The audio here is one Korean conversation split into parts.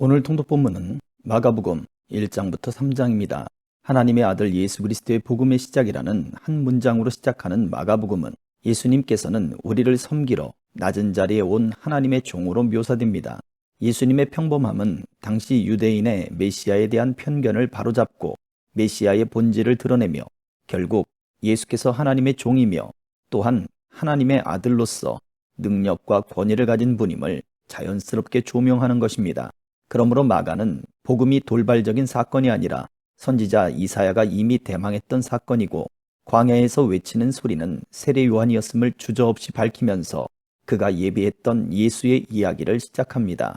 오늘 통독 본문은 마가복음 1장부터 3장입니다. 하나님의 아들 예수 그리스도의 복음의 시작이라는 한 문장으로 시작하는 마가복음은 예수님께서는 우리를 섬기러 낮은 자리에 온 하나님의 종으로 묘사됩니다. 예수님의 평범함은 당시 유대인의 메시아에 대한 편견을 바로잡고 메시아의 본질을 드러내며 결국 예수께서 하나님의 종이며 또한 하나님의 아들로서 능력과 권위를 가진 분임을 자연스럽게 조명하는 것입니다. 그러므로 마가는 복음이 돌발적인 사건이 아니라 선지자 이사야가 이미 대망했던 사건이고 광야에서 외치는 소리는 세례 요한이었음을 주저없이 밝히면서 그가 예비했던 예수의 이야기를 시작합니다.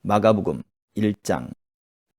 마가복음 1장.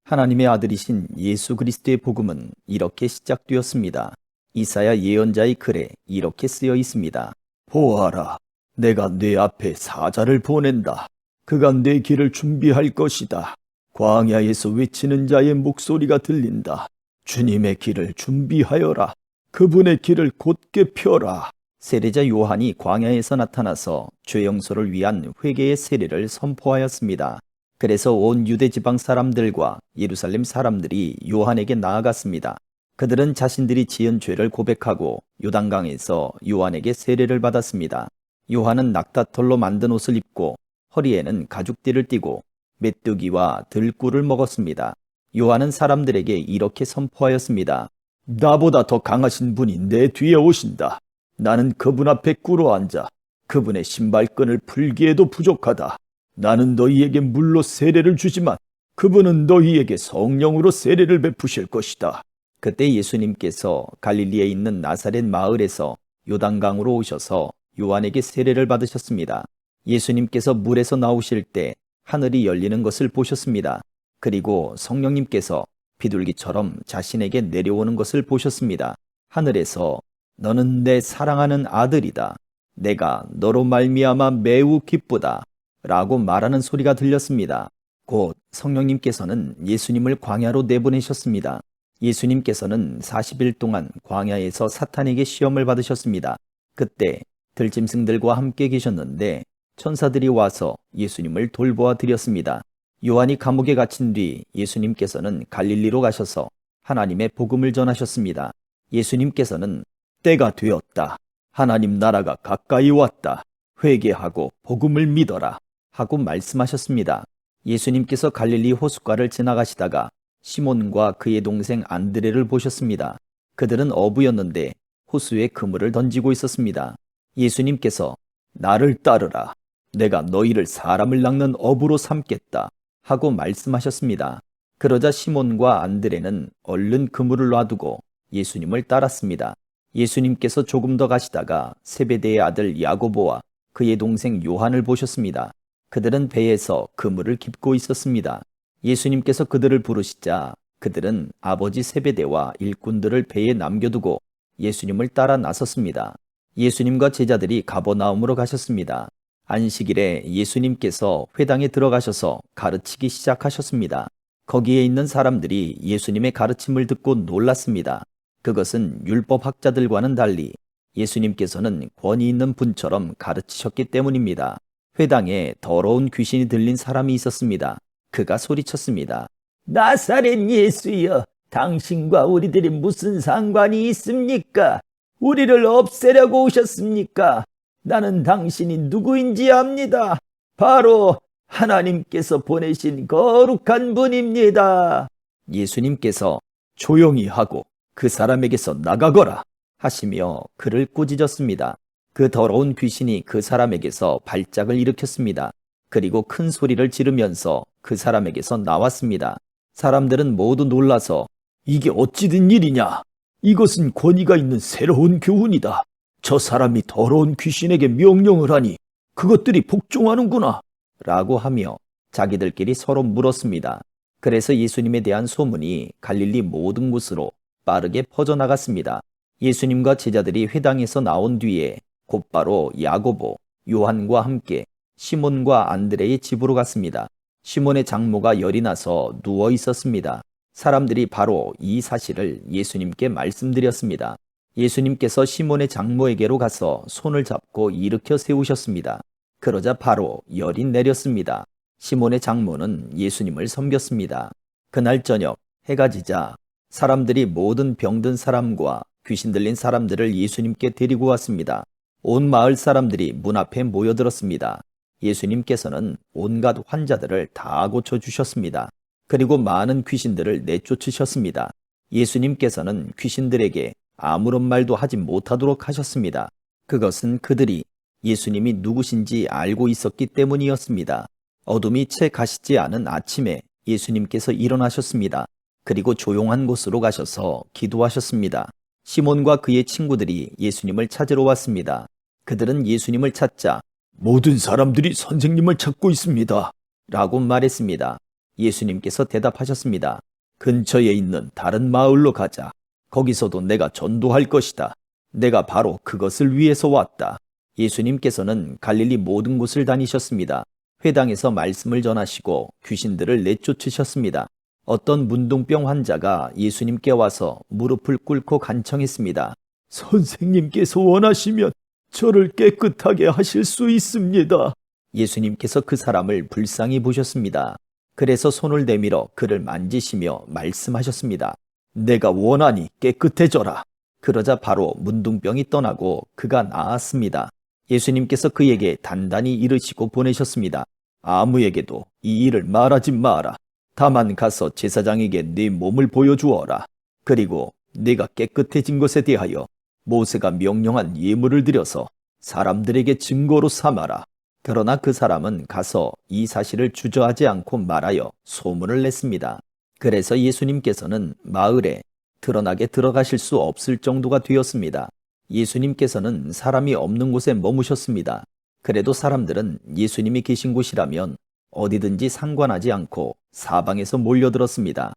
하나님의 아들이신 예수 그리스도의 복음은 이렇게 시작되었습니다. 이사야 예언자의 글에 이렇게 쓰여 있습니다. 보아라, 내가 네 앞에 사자를 보낸다. 그가 내 길을 준비할 것이다. 광야에서 외치는 자의 목소리가 들린다. 주님의 길을 준비하여라. 그분의 길을 곧게 펴라. 세례자 요한이 광야에서 나타나서 죄 용서를 위한 회개의 세례를 선포하였습니다. 그래서 온 유대 지방 사람들과 예루살렘 사람들이 요한에게 나아갔습니다. 그들은 자신들이 지은 죄를 고백하고 요단강에서 요한에게 세례를 받았습니다. 요한은 낙타털로 만든 옷을 입고 허리에는 가죽띠를 띠고 메뚜기와 들꿀을 먹었습니다. 요한은 사람들에게 이렇게 선포하였습니다. 나보다 더 강하신 분이 내 뒤에 오신다. 나는 그분 앞에 꿇어 앉아 그분의 신발끈을 풀기에도 부족하다. 나는 너희에게 물로 세례를 주지만 그분은 너희에게 성령으로 세례를 베푸실 것이다. 그때 예수님께서 갈릴리에 있는 나사렛 마을에서 요단강으로 오셔서 요한에게 세례를 받으셨습니다. 예수님께서 물에서 나오실 때 하늘이 열리는 것을 보셨습니다. 그리고 성령님께서 비둘기처럼 자신에게 내려오는 것을 보셨습니다. 하늘에서 너는 내 사랑하는 아들이다. 내가 너로 말미암아 매우 기쁘다. 라고 말하는 소리가 들렸습니다. 곧 성령님께서는 예수님을 광야로 내보내셨습니다. 예수님께서는 40일 동안 광야에서 사탄에게 시험을 받으셨습니다. 그때 들짐승들과 함께 계셨는데 천사들이 와서 예수님을 돌보아 드렸습니다. 요한이 감옥에 갇힌 뒤 예수님께서는 갈릴리로 가셔서 하나님의 복음을 전하셨습니다. 예수님께서는 때가 되었다. 하나님 나라가 가까이 왔다. 회개하고 복음을 믿어라. 하고 말씀하셨습니다. 예수님께서 갈릴리 호숫가를 지나가시다가 시몬과 그의 동생 안드레를 보셨습니다. 그들은 어부였는데 호수에 그물을 던지고 있었습니다. 예수님께서 나를 따르라. 내가 너희를 사람을 낚는 어부로 삼겠다. 하고 말씀하셨습니다. 그러자 시몬과 안드레는 얼른 그물을 놔두고 예수님을 따랐습니다. 예수님께서 조금 더 가시다가 세베대의 아들 야고보와 그의 동생 요한을 보셨습니다. 그들은 배에서 그물을 깁고 있었습니다. 예수님께서 그들을 부르시자 그들은 아버지 세베대와 일꾼들을 배에 남겨두고 예수님을 따라 나섰습니다. 예수님과 제자들이 가버나움으로 가셨습니다. 안식일에 예수님께서 회당에 들어가셔서 가르치기 시작하셨습니다. 거기에 있는 사람들이 예수님의 가르침을 듣고 놀랐습니다. 그것은 율법학자들과는 달리 예수님께서는 권위 있는 분처럼 가르치셨기 때문입니다. 회당에 더러운 귀신이 들린 사람이 있었습니다. 그가 소리쳤습니다. 나사렛 예수여, 당신과 우리들이 무슨 상관이 있습니까? 우리를 없애려고 오셨습니까? 나는 당신이 누구인지 압니다. 바로 하나님께서 보내신 거룩한 분입니다. 예수님께서 조용히 하고 그 사람에게서 나가거라 하시며 그를 꾸짖었습니다. 그 더러운 귀신이 그 사람에게서 발작을 일으켰습니다. 그리고 큰 소리를 지르면서 그 사람에게서 나왔습니다. 사람들은 모두 놀라서 이게 어찌 된 일이냐? 이것은 권위가 있는 새로운 교훈이다. 저 사람이 더러운 귀신에게 명령을 하니 그것들이 복종하는구나. 라고 하며 자기들끼리 서로 물었습니다. 그래서 예수님에 대한 소문이 갈릴리 모든 곳으로 빠르게 퍼져나갔습니다. 예수님과 제자들이 회당에서 나온 뒤에 곧바로 야고보, 요한과 함께 시몬과 안드레의 집으로 갔습니다. 시몬의 장모가 열이 나서 누워 있었습니다. 사람들이 바로 이 사실을 예수님께 말씀드렸습니다. 예수님께서 시몬의 장모에게로 가서 손을 잡고 일으켜 세우셨습니다. 그러자 바로 열이 내렸습니다. 시몬의 장모는 예수님을 섬겼습니다. 그날 저녁 해가 지자 사람들이 모든 병든 사람과 귀신 들린 사람들을 예수님께 데리고 왔습니다. 온 마을 사람들이 문 앞에 모여들었습니다. 예수님께서는 온갖 환자들을 다 고쳐주셨습니다. 그리고 많은 귀신들을 내쫓으셨습니다. 예수님께서는 귀신들에게 아무런 말도 하지 못하도록 하셨습니다. 그것은 그들이 예수님이 누구신지 알고 있었기 때문이었습니다. 어둠이 채 가시지 않은 아침에 예수님께서 일어나셨습니다. 그리고 조용한 곳으로 가셔서 기도하셨습니다. 시몬과 그의 친구들이 예수님을 찾으러 왔습니다. 그들은 예수님을 찾자 모든 사람들이 선생님을 찾고 있습니다 라고 말했습니다. 예수님께서 대답하셨습니다. 근처에 있는 다른 마을로 가자. 거기서도 내가 전도할 것이다. 내가 바로 그것을 위해서 왔다. 예수님께서는 갈릴리 모든 곳을 다니셨습니다. 회당에서 말씀을 전하시고 귀신들을 내쫓으셨습니다. 어떤 문둥병 환자가 예수님께 와서 무릎을 꿇고 간청했습니다. 선생님께서 원하시면 저를 깨끗하게 하실 수 있습니다. 예수님께서 그 사람을 불쌍히 보셨습니다. 그래서 손을 내밀어 그를 만지시며 말씀하셨습니다. 내가 원하니 깨끗해져라. 그러자 바로 문둥병이 떠나고 그가 나았습니다. 예수님께서 그에게 단단히 이르시고 보내셨습니다. 아무에게도 이 일을 말하지 마라. 다만 가서 제사장에게 네 몸을 보여주어라. 그리고 네가 깨끗해진 것에 대하여 모세가 명령한 예물을 드려서 사람들에게 증거로 삼아라. 그러나 그 사람은 가서 이 사실을 주저하지 않고 말하여 소문을 냈습니다. 그래서 예수님께서는 마을에 드러나게 들어가실 수 없을 정도가 되었습니다. 예수님께서는 사람이 없는 곳에 머무셨습니다. 그래도 사람들은 예수님이 계신 곳이라면 어디든지 상관하지 않고 사방에서 몰려들었습니다.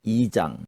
2장.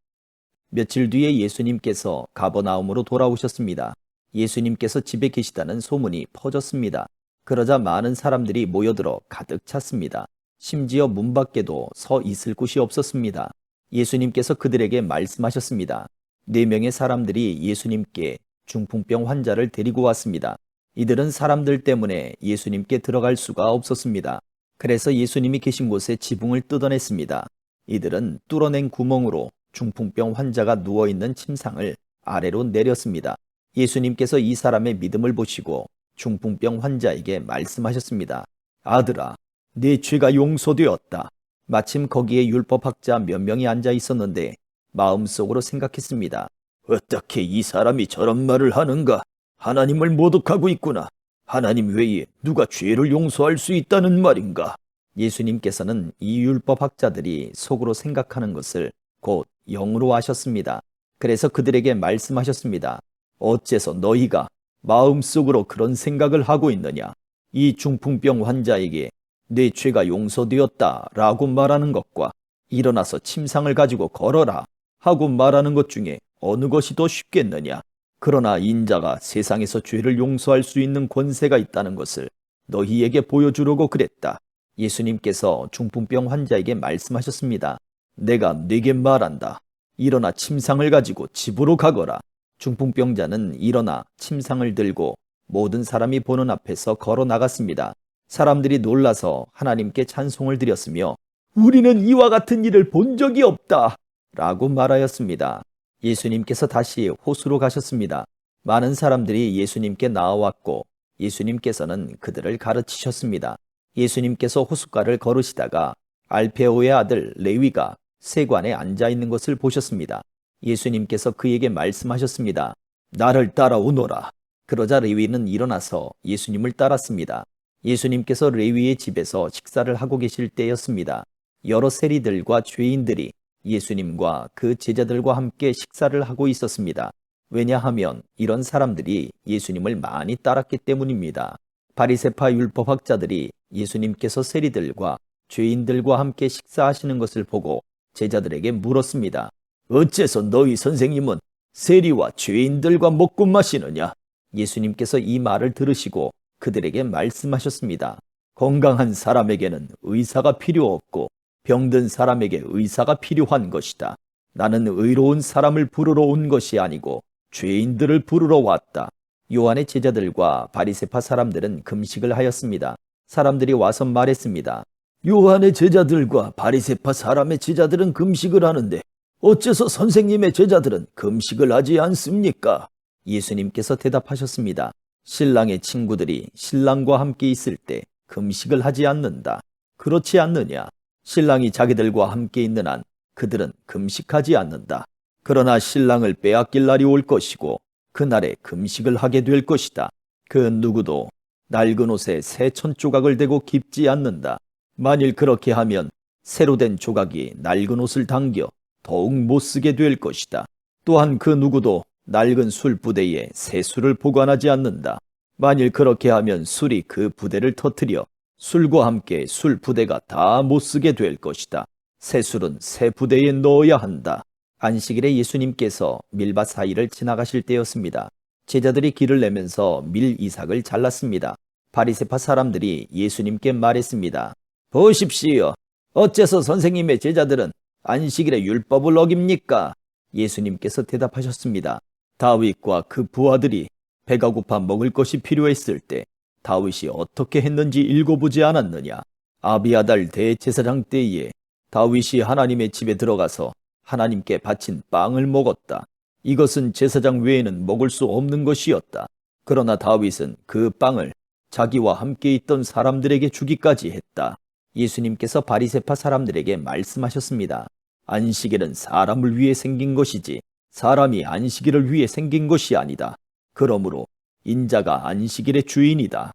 며칠 뒤에 예수님께서 가버나움으로 돌아오셨습니다. 예수님께서 집에 계시다는 소문이 퍼졌습니다. 그러자 많은 사람들이 모여들어 가득 찼습니다. 심지어 문 밖에도 서 있을 곳이 없었습니다. 예수님께서 그들에게 말씀하셨습니다. 4명의 사람들이 예수님께 중풍병 환자를 데리고 왔습니다. 이들은 사람들 때문에 예수님께 들어갈 수가 없었습니다. 그래서 예수님이 계신 곳에 지붕을 뜯어냈습니다. 이들은 뚫어낸 구멍으로 중풍병 환자가 누워있는 침상을 아래로 내렸습니다. 예수님께서 이 사람의 믿음을 보시고 중풍병 환자에게 말씀하셨습니다. 아들아, 네 죄가 용서되었다. 마침 거기에 율법학자 몇 명이 앉아 있었는데 마음속으로 생각했습니다. 어떻게 이 사람이 저런 말을 하는가? 하나님을 모독하고 있구나. 하나님 외에 누가 죄를 용서할 수 있다는 말인가? 예수님께서는 이 율법학자들이 속으로 생각하는 것을 곧 영으로 아셨습니다. 그래서 그들에게 말씀하셨습니다. 어째서 너희가 마음속으로 그런 생각을 하고 있느냐? 이 중풍병 환자에게 내 죄가 용서되었다 라고 말하는 것과 일어나서 침상을 가지고 걸어라 하고 말하는 것 중에 어느 것이 더 쉽겠느냐? 그러나 인자가 세상에서 죄를 용서할 수 있는 권세가 있다는 것을 너희에게 보여주려고 그랬다. 예수님께서 중풍병 환자에게 말씀하셨습니다. 내가 네게 말한다. 일어나 침상을 가지고 집으로 가거라. 중풍병자는 일어나 침상을 들고 모든 사람이 보는 앞에서 걸어 나갔습니다. 사람들이 놀라서 하나님께 찬송을 드렸으며 우리는 이와 같은 일을 본 적이 없다 라고 말하였습니다. 예수님께서 다시 호수로 가셨습니다. 많은 사람들이 예수님께 나와왔고 예수님께서는 그들을 가르치셨습니다. 예수님께서 호숫가를 걸으시다가 알페오의 아들 레위가 세관에 앉아 있는 것을 보셨습니다. 예수님께서 그에게 말씀하셨습니다. 나를 따라오너라. 그러자 레위는 일어나서 예수님을 따랐습니다. 예수님께서 레위의 집에서 식사를 하고 계실 때였습니다. 여러 세리들과 죄인들이 예수님과 그 제자들과 함께 식사를 하고 있었습니다. 왜냐하면 이런 사람들이 예수님을 많이 따랐기 때문입니다. 바리새파 율법학자들이 예수님께서 세리들과 죄인들과 함께 식사하시는 것을 보고 제자들에게 물었습니다. 어째서 너희 선생님은 세리와 죄인들과 먹고 마시느냐? 예수님께서 이 말을 들으시고 그들에게 말씀하셨습니다. 건강한 사람에게는 의사가 필요 없고 병든 사람에게 의사가 필요한 것이다. 나는 의로운 사람을 부르러 온 것이 아니고 죄인들을 부르러 왔다. 요한의 제자들과 바리새파 사람들은 금식을 하였습니다. 사람들이 와서 말했습니다. 요한의 제자들과 바리새파 사람의 제자들은 금식을 하는데 어째서 선생님의 제자들은 금식을 하지 않습니까? 예수님께서 대답하셨습니다. 신랑의 친구들이 신랑과 함께 있을 때 금식을 하지 않는다. 그렇지 않느냐? 신랑이 자기들과 함께 있는 한 그들은 금식하지 않는다. 그러나 신랑을 빼앗길 날이 올 것이고 그날에 금식을 하게 될 것이다. 그 누구도 낡은 옷에 새 천조각을 대고 깁지 않는다. 만일 그렇게 하면 새로 된 조각이 낡은 옷을 당겨 더욱 못 쓰게 될 것이다. 또한 그 누구도 낡은 술 부대에 새 술을 보관하지 않는다. 만일 그렇게 하면 술이 그 부대를 터뜨려 술과 함께 술 부대가 다 못 쓰게 될 것이다. 새 술은 새 부대에 넣어야 한다. 안식일에 예수님께서 밀밭 사이를 지나가실 때였습니다. 제자들이 길을 내면서 밀 이삭을 잘랐습니다. 바리새파 사람들이 예수님께 말했습니다. 보십시오. 어째서 선생님의 제자들은 안식일에 율법을 어깁니까? 예수님께서 대답하셨습니다. 다윗과 그 부하들이 배가 고파 먹을 것이 필요했을 때 다윗이 어떻게 했는지 읽어보지 않았느냐? 아비아달 대제사장 때에 다윗이 하나님의 집에 들어가서 하나님께 바친 빵을 먹었다. 이것은 제사장 외에는 먹을 수 없는 것이었다. 그러나 다윗은 그 빵을 자기와 함께 있던 사람들에게 주기까지 했다. 예수님께서 바리새파 사람들에게 말씀하셨습니다. 안식일은 사람을 위해 생긴 것이지 사람이 안식일을 위해 생긴 것이 아니다. 그러므로 인자가 안식일의 주인이다.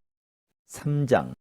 3장.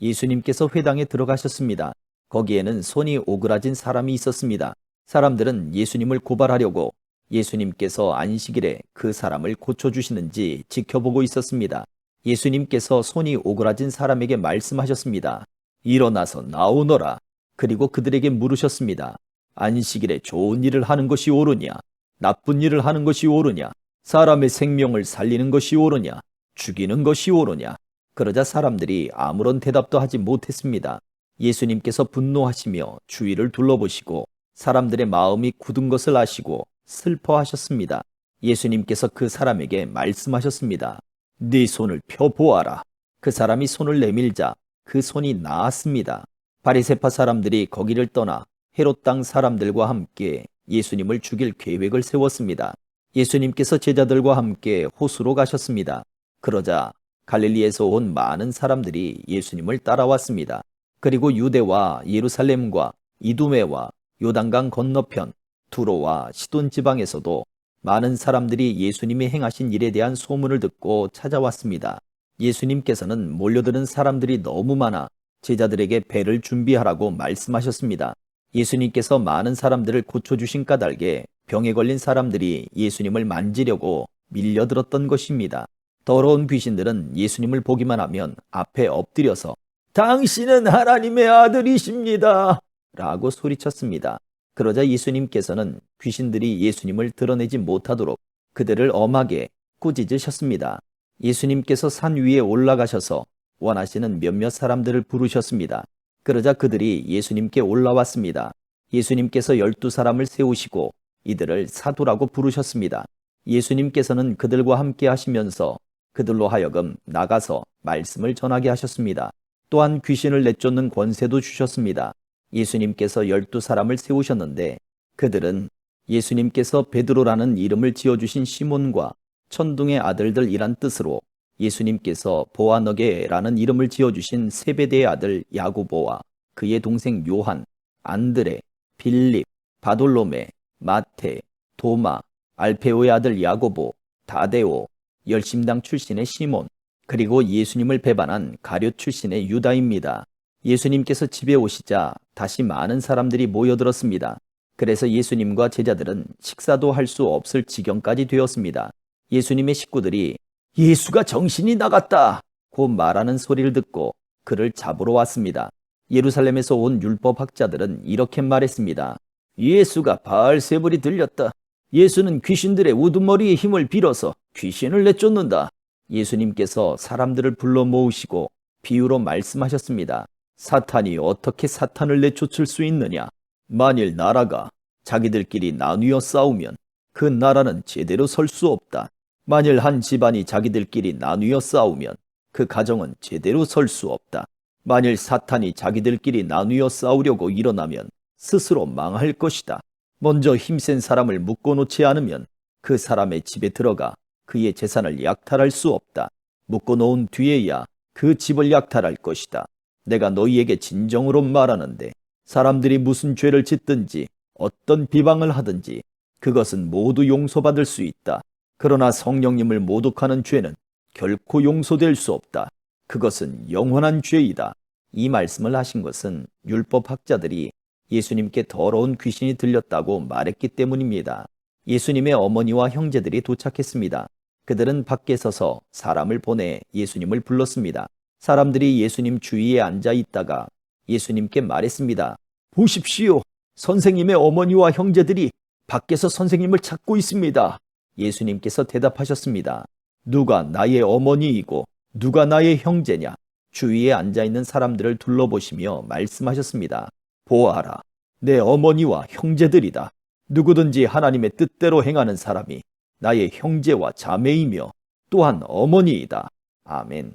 예수님께서 회당에 들어가셨습니다. 거기에는 손이 오그라진 사람이 있었습니다. 사람들은 예수님을 고발하려고 예수님께서 안식일에 그 사람을 고쳐주시는지 지켜보고 있었습니다. 예수님께서 손이 오그라진 사람에게 말씀하셨습니다. 일어나서 나오너라. 그리고 그들에게 물으셨습니다. 안식일에 좋은 일을 하는 것이 옳으냐? 나쁜 일을 하는 것이 옳으냐? 사람의 생명을 살리는 것이 옳으냐? 죽이는 것이 옳으냐? 그러자 사람들이 아무런 대답도 하지 못했습니다. 예수님께서 분노하시며 주위를 둘러보시고 사람들의 마음이 굳은 것을 아시고 슬퍼하셨습니다. 예수님께서 그 사람에게 말씀하셨습니다. 네 손을 펴보아라. 그 사람이 손을 내밀자 그 손이 나았습니다. 바리새파 사람들이 거기를 떠나 헤롯 땅 사람들과 함께 예수님을 죽일 계획을 세웠습니다. 예수님께서 제자들과 함께 호수로 가셨습니다. 그러자 갈릴리에서 온 많은 사람들이 예수님을 따라왔습니다. 그리고 유대와 예루살렘과 이두메와 요단강 건너편 두로와 시돈 지방에서도 많은 사람들이 예수님이 행하신 일에 대한 소문을 듣고 찾아왔습니다. 예수님께서는 몰려드는 사람들이 너무 많아 제자들에게 배를 준비하라고 말씀하셨습니다. 예수님께서 많은 사람들을 고쳐주신 까닭에 병에 걸린 사람들이 예수님을 만지려고 밀려들었던 것입니다. 더러운 귀신들은 예수님을 보기만 하면 앞에 엎드려서 당신은 하나님의 아들이십니다 라고 소리쳤습니다. 그러자 예수님께서는 귀신들이 예수님을 드러내지 못하도록 그들을 엄하게 꾸짖으셨습니다. 예수님께서 산 위에 올라가셔서 원하시는 몇몇 사람들을 부르셨습니다. 그러자 그들이 예수님께 올라왔습니다. 예수님께서 12사람을 세우시고 이들을 사도라고 부르셨습니다. 예수님께서는 그들과 함께 하시면서 그들로 하여금 나가서 말씀을 전하게 하셨습니다. 또한 귀신을 내쫓는 권세도 주셨습니다. 예수님께서 12사람을 세우셨는데 그들은 예수님께서 베드로라는 이름을 지어주신 시몬과 천둥의 아들들이란 뜻으로 예수님께서 보아너게라는 이름을 지어주신 세베대의 아들 야고보와 그의 동생 요한, 안드레, 빌립, 바돌로메, 마테, 도마, 알페오의 아들 야고보, 다데오, 열심당 출신의 시몬, 그리고 예수님을 배반한 가룟 출신의 유다입니다. 예수님께서 집에 오시자 다시 많은 사람들이 모여들었습니다. 그래서 예수님과 제자들은 식사도 할 수 없을 지경까지 되었습니다. 예수님의 식구들이 예수가 정신이 나갔다 고 말하는 소리를 듣고 그를 잡으러 왔습니다. 예루살렘에서 온 율법학자들은 이렇게 말했습니다. 예수가 바알세불이 들렸다. 예수는 귀신들의 우두머리의 힘을 빌어서 귀신을 내쫓는다. 예수님께서 사람들을 불러 모으시고 비유로 말씀하셨습니다. 사탄이 어떻게 사탄을 내쫓을 수 있느냐? 만일 나라가 자기들끼리 나뉘어 싸우면 그 나라는 제대로 설 수 없다. 만일 한 집안이 자기들끼리 나뉘어 싸우면 그 가정은 제대로 설 수 없다. 만일 사탄이 자기들끼리 나누어 싸우려고 일어나면 스스로 망할 것이다. 먼저 힘센 사람을 묶어놓지 않으면 그 사람의 집에 들어가 그의 재산을 약탈할 수 없다. 묶어놓은 뒤에야 그 집을 약탈할 것이다. 내가 너희에게 진정으로 말하는데 사람들이 무슨 죄를 짓든지 어떤 비방을 하든지 그것은 모두 용서받을 수 있다. 그러나 성령님을 모독하는 죄는 결코 용서될 수 없다. 그것은 영원한 죄이다. 이 말씀을 하신 것은 율법학자들이 예수님께 더러운 귀신이 들렸다고 말했기 때문입니다. 예수님의 어머니와 형제들이 도착했습니다. 그들은 밖에 서서 사람을 보내 예수님을 불렀습니다. 사람들이 예수님 주위에 앉아 있다가 예수님께 말했습니다. 보십시오. 선생님의 어머니와 형제들이 밖에서 선생님을 찾고 있습니다. 예수님께서 대답하셨습니다. 누가 나의 어머니이고 누가 나의 형제냐? 주위에 앉아있는 사람들을 둘러보시며 말씀하셨습니다. 보아라, 내 어머니와 형제들이다. 누구든지 하나님의 뜻대로 행하는 사람이 나의 형제와 자매이며 또한 어머니이다. 아멘.